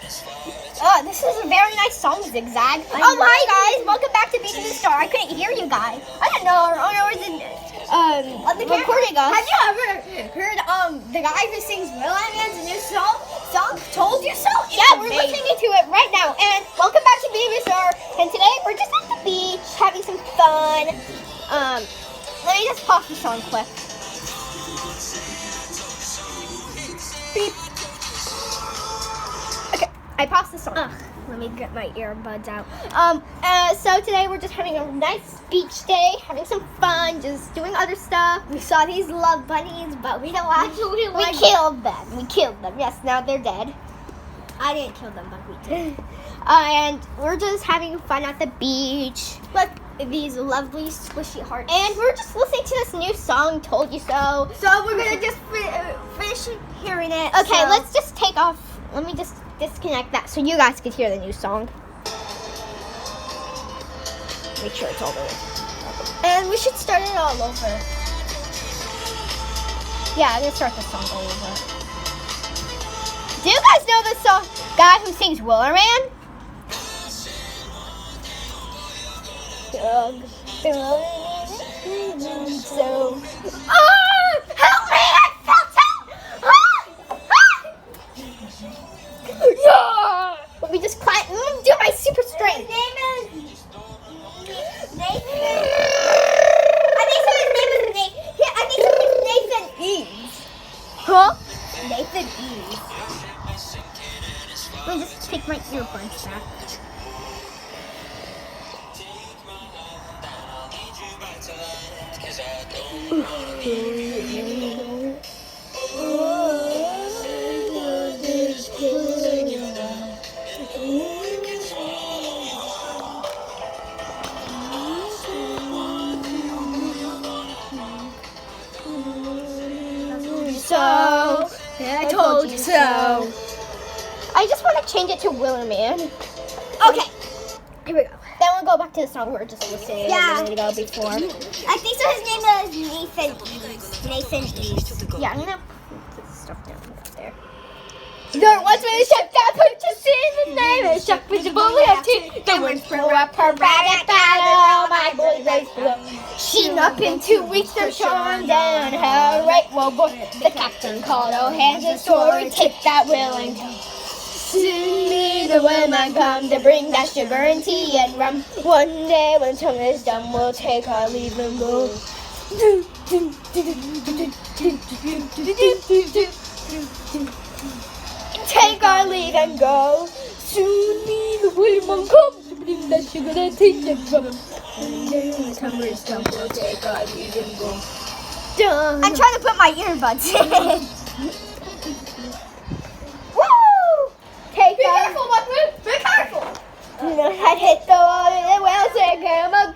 Oh, this is a very nice song, Zigzag. Oh, hi guys, welcome back to Beat the Star. I couldn't hear you guys. I didn't know our owner was recording us. Have you ever heard the guy who sings Will I Man's new song Told You So? Yeah, we're listening to it right now. And welcome back to Beat the Star. And today we're just at the beach having some fun. Let me just pause the song quick. Beep. I paused the song. Let me get my earbuds out. So today we're just having a nice beach day, having some fun, just doing other stuff. We saw these love bunnies, but we don't actually like them. Killed them. We killed them. Yes, now they're dead. I didn't kill them, but we did. And we're just having fun at the beach. Look, these lovely squishy hearts. And we're just listening to this new song, Told You So. So we're gonna just finish hearing it. Okay, so. let's just take off. Let me just disconnect that so you guys can hear the new song. Make sure it's all the way. And we should start it all over. Yeah, I'm gonna start the song all over. Do you guys know the song guy who sings Willer Man? So, help me! I felt it! Yeah! Let me just climb. Let me do my super strength. His name is Nathan. I think his name is Nathan Eves. Huh? Nathan Eves. Let me just take my earbuds back. So, I told you so. I just want to change it to Willer Man. Okay, here we go. Then we'll go back to the song we were just listening to a minute ago before. I think so. His name is Nathan Eves. Nathan Eves. Yeah, I'm gonna put this stuff down there. There was a ship that put to sea in the name of Chuck with the bully of tea. The winds throw up her ragged battle, my boy race below. She up in 2 weeks, they're showing down her right. Well, boy, the captain called all hands and story, take that willing toe. Soon may the women come to bring that sugar and tea and rum. One day when tongue is done, we'll take our leave and go. Take our leave and go. Soon may the women come to bring that sugar and tea and rum. One day when tongue is done, we'll take our leave and go. Done. I'm trying to put my earbuds in. Be careful, Buckwheat! Be careful! I hit the water and well said, come on,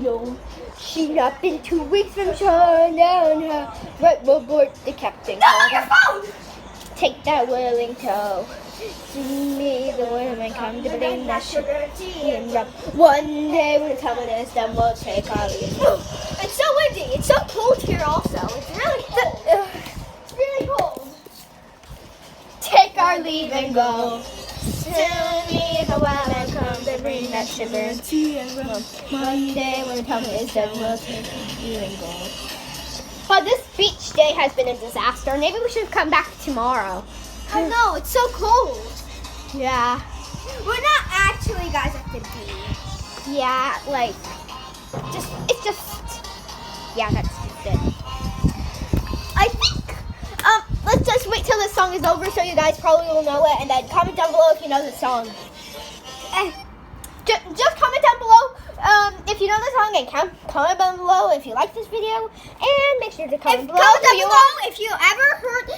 go. She up in 2 weeks from showing down her right aboard the captain. No, your phone! Take that willing toe. See me, the women come to bring that sugar and tea and rum. One day when the time is done, we'll take our leave. It's so windy. It's so cold here also. It's really cold. It's really cold. Take our leave and go. Soon may the women come to bring that sugar and tea and rum. One day when the time is done, we'll take our leave and go. But this beach day has been a disaster. Maybe we should come back tomorrow. I know, it's so cold. Yeah. We're not actually guys at the beach. Yeah, like, it's just, yeah, that's just it. I think, let's just wait till this song is over so you guys probably will know it, and then comment down below if you know the song. Just comment down below if you know the song, and comment down below if you like this video, and make sure to comment below. Comment down below if you ever heard,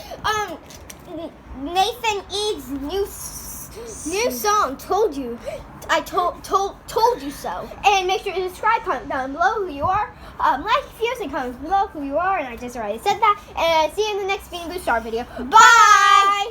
Nathan Eves' new song, Told You. I told you so. And make sure to subscribe, comment down below who you are. Like if you and comment below who you are, and I just already said that. And see you in the next Being Blue Star video. Bye!